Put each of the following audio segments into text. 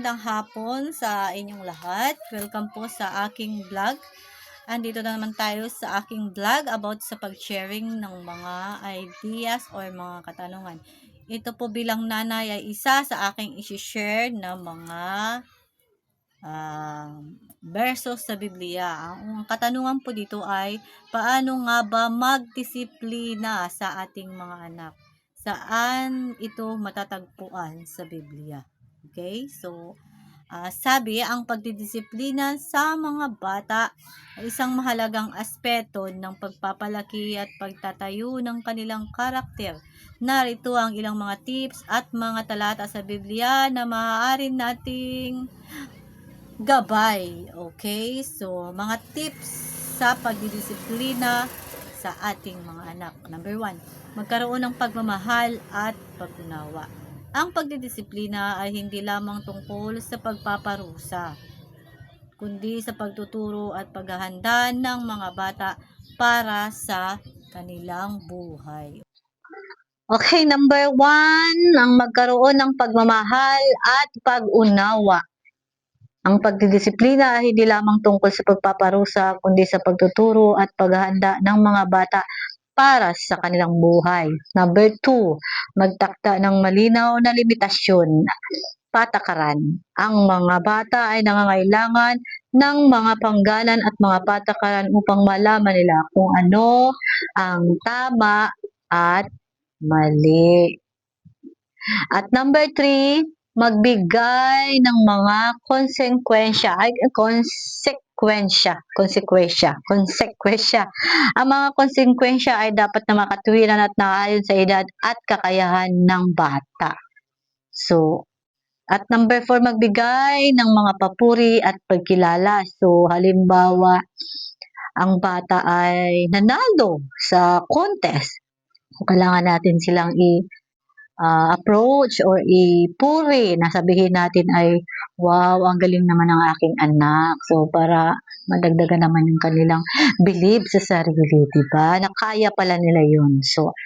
magandang hapon sa inyong lahat. Welcome po sa aking vlog. Andito na naman tayo sa aking vlog about sa pag-sharing ng mga ideas or mga katanungan. Ito po bilang nanay ay isa sa aking isi-share na mga versos sa Biblia. Ang katanungan po dito ay, paano nga ba magdisiplina sa ating mga anak? Saan ito matatagpuan sa Biblia? Okay? So, sabi, ang pagdidisiplina sa mga bata ay isang mahalagang aspeto ng pagpapalaki at pagtatayo ng kanilang karakter. Narito ang ilang mga tips at mga talata sa Biblia na maaari nating gabay. Okay? So, mga tips sa pagdidisiplina sa ating mga anak. Number 1, magkaroon ng pagmamahal at pag-unawa. Ang pagdidisiplina ay hindi lamang tungkol sa pagpaparusa, kundi sa pagtuturo at paghahanda ng mga bata para sa kanilang buhay. Okay, number 1, ang magkaroon ng pagmamahal at pag-unawa. Ang pagdidisiplina ay hindi lamang tungkol sa pagpaparusa, kundi sa pagtuturo at paghahanda ng mga bata para sa kanilang buhay. Number 2, magtakda ng malinaw na limitasyon, patakaran. Ang mga bata ay nangangailangan ng mga panggalan at mga patakaran upang malaman nila kung ano ang tama at mali. At number 3, magbigay ng mga konsekwensya. Ang mga konsekwensya ay dapat na makatuwiran at naayon sa edad at kakayahan ng bata. So, at number 4, magbigay ng mga papuri at pagkilala. So, halimbawa, ang bata ay nanalo sa contest. So, kailangan natin silang approach or ipuri na sabihin natin ay, wow, ang galing naman ng aking anak. So, para madagdagan naman yung kanilang believe sa sarili, diba? Na kaya pala nila yun. So,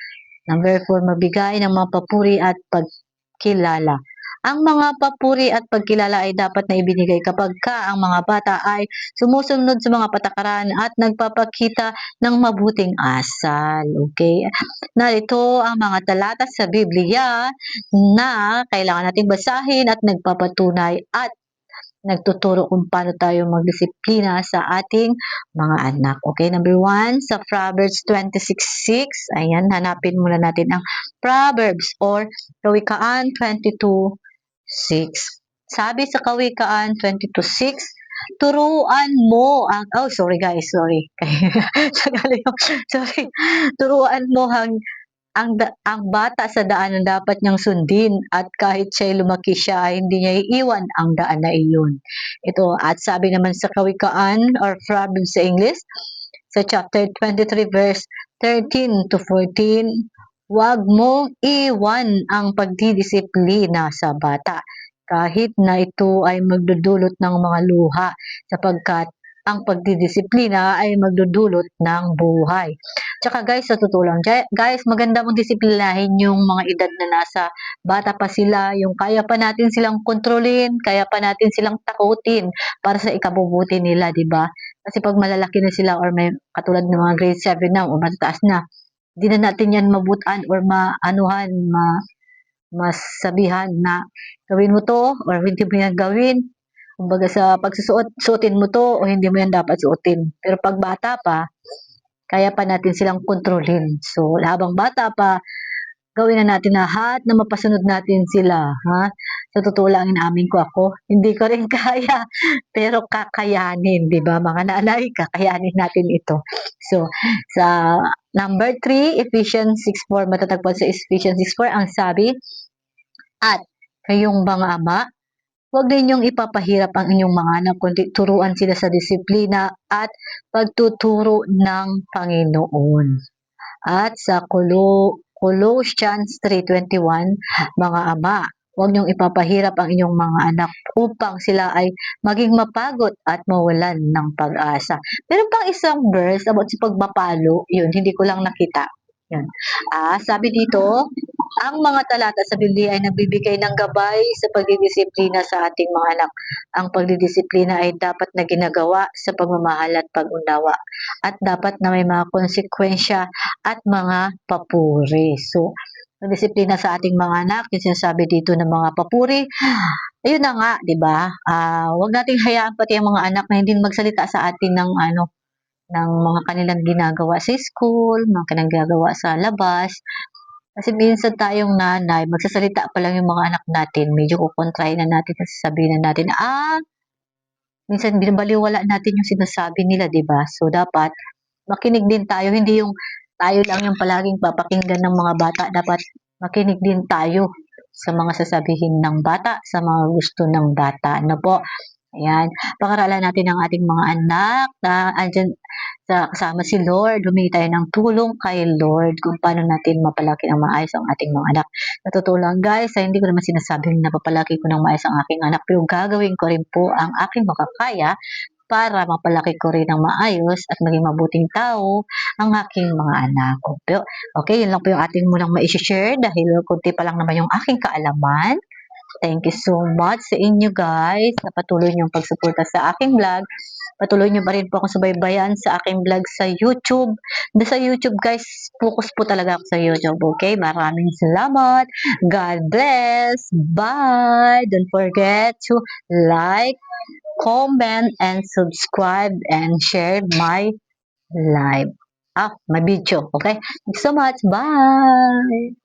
number 4, mabigay ng mga papuri at pagkilala. Ang mga papuri at pagkilala ay dapat na ibinigay kapag ang mga bata ay sumusunod sa mga patakaran at nagpapakita ng mabuting asal. Okay? Narito ang mga talata sa Biblia na kailangan nating basahin at nagpapatunay at nagtuturo kung paano tayo magdisiplina sa ating mga anak. Okay, number 1, sa Proverbs 26:6. Ayan, hanapin muna natin ang Proverbs or Kawikaan 22:6. Sabi sa Kawikaan 22:6, turuan mo ang, sorry. Turuan mo ang bata sa daan na dapat niyang sundin at kahit siya'y lumaki siya ay hindi niya iiwan ang daan na iyon. Ito, at sabi naman sa Kawikaan or Proverbs sa English, sa chapter 23 verse 13 to 14, huwag mong iwan ang pagdidisiplina sa bata kahit na ito ay magdudulot ng mga luha sapagkat ang pagdidisiplina ay magdudulot ng buhay. Tsaka guys, sa totoo lang, guys, maganda mong disiplinahin yung mga edad na nasa bata pa sila, yung kaya pa natin silang kontrolin, kaya pa natin silang takutin para sa ikabubuti nila, di ba? Kasi pag malalaki na sila or may katulad ng mga grade 7 na o matataas na, di na natin yan mabutan or masabihan na gawin mo to or hindi mo yan gawin. Kumbaga sa pagsusuot, suotin mo to o hindi mo yan dapat suotin. Pero pag bata pa, kaya pa natin silang kontrolin. So, habang bata pa, gawin na natin lahat na mapasunod natin sila. Ha? Sa totoo lang, inaamin ko ako, hindi ko rin kaya, pero kakayanin, di ba? Mga nanay, kakayanin natin ito. So, sa number 3, Ephesians 6:4, matatagpuan sa Ephesians 6:4, ang sabi, at kayong mga ama, huwag ninyong ipapahirap ang inyong mga anak, kundi turuan sila sa disiplina at pagtuturo ng Panginoon. At sa Colossians 3:21, mga ama, huwag niyong ipapahirap ang inyong mga anak upang sila ay maging mapagod at mawalan ng pag-asa. Meron pang isang verse about sa pagmapalo, yun, hindi ko lang nakita. Yun. Sabi dito, Ang mga talata sa Biblia ay nagbibigay ng gabay sa pagdidisiplina sa ating mga anak. Ang pagdidisiplina ay dapat na ginagawa sa pagmamahal at pag-unawa at dapat na may mga konsekwensya at mga papuri. So, ang disiplina sa ating mga anak, yung sinasabi dito ng mga papuri, ayun na nga, 'di ba? Huwag nating hayaan pati ang mga anak na hindi magsalita sa atin ng mga kanilang ginagawa sa school, mga kanilang ginagawa sa labas. Kasi minsan tayong nanay, magsasalita pa lang yung mga anak natin, medyo kukontrahin na natin, sasabihin na natin, minsan binabaliwala natin yung sinasabi nila, 'di ba? So, dapat makinig din tayo, hindi yung tayo lang yung palaging papakinggan ng mga bata, dapat makinig din tayo sa mga sasabihin ng bata, sa mga gusto ng bata, ano po? Ayan, pag-aralan natin ang ating mga anak na andiyan kasama si Lord, humingi tayo ng tulong kay Lord kung paano natin mapalaki ng maayos ang ating mga anak. Sa totoo lang guys, hindi ko naman sinasabing napapalaki ko ng maayos ang aking anak, pero gagawin ko rin po ang aking makakaya para mapalaki ko rin ng maayos at maging mabuting tao ang aking mga anak. Okay, yun lang po yung ating munang ma-share dahil kunti pa lang naman yung aking kaalaman. Thank you so much sa inyo guys na patuloy niyong pagsuporta sa aking vlog. Patuloy niyo pa rin po akong subaybayan sa aking vlog sa YouTube. Sa YouTube guys, focus po talaga ako sa YouTube. Okay, maraming salamat. God bless. Bye. Don't forget to like, comment, and subscribe and share my live. My video. Okay? Thank you so much. Bye.